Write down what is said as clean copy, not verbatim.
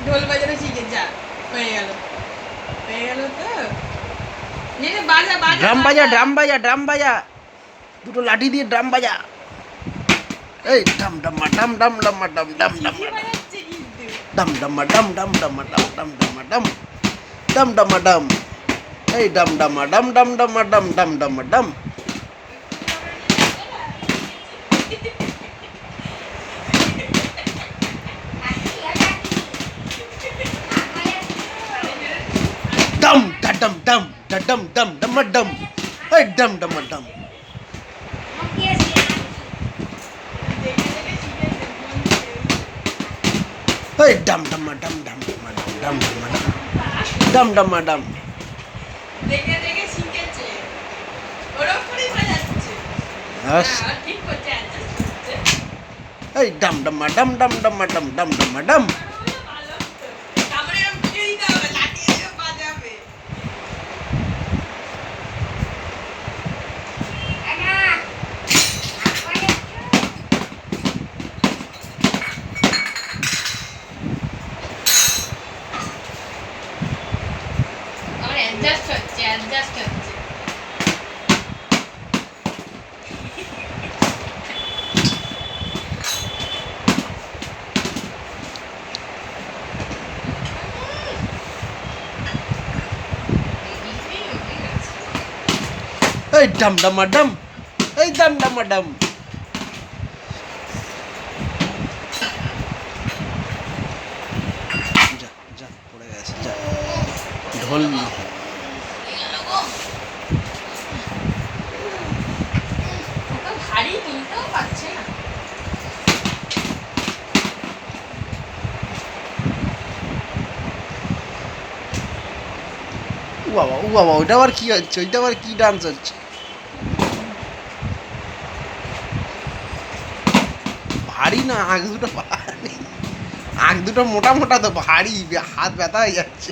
ঢোল বাজানো শিখে যা, হয়ে গেল, হয়ে গেল তো। নে নে বাজা বাজা, ড্রাম বাজা, ড্রাম বাজা, ড্রাম বাজা, দুটো লাঠি দিয়ে ড্রাম বাজা। এই ডাম ডাম্মা ডাম ডাম ডাম্মা ডাম ডাম ডাম্মা ডাম বাজাচ্ছে কিন্তু। ডাম ডাম্মা ডাম ডাম ডাম্মা ডাম ডাম ডাম্মা ডাম ডাম ডাম্মা ডাম। এই ডাম ডাম্মা ডাম ডাম ডাম্মা ডাম ডাম ডাম্মা ডাম। ডাম ডাম ডাম ডাম ডাম ডাম্মা ডাম। এই ডাম ডাম্মা ডাম। এই ডাম ডাম্মা ডাম ডাম ডাম্মা ডাম ডাম ডাম্মা ডাম ডাম ডাম্মা ডাম। দেখে দেখে শিখেছে, ওরকম করেই বাজাচ্ছে। আস হ্যাঁ, ঠিক করছে, adjust করছে। এই ডাম ডাম্মা ডাম ডাম ডাম্মা ডাম ডাম ডাম্মা ডাম। ভালো তো। তারপরে এরকম বুঝে দিতে হবে, লাঠি এসে বাজাবে। আমার adjust হচ্ছে, adjust হচ্ছে। এই ডাম ডাম্মা ডাম। এই ডাম ডাম্মা ডাম। যা যা পড়ে গেছে যা। ঢোল ওটা ভারী, তুলতেও পারছে না। ও বাবা, ও বাবা, ওইটা আবার কি হচ্ছে? ওইটা আবার কি ডান্স হচ্ছে? ভারী না, আগ দুটো ভারী, আগ দুটো মোটা মোটা তো ভারী, হাত ব্যথা হয়ে যাচ্ছে।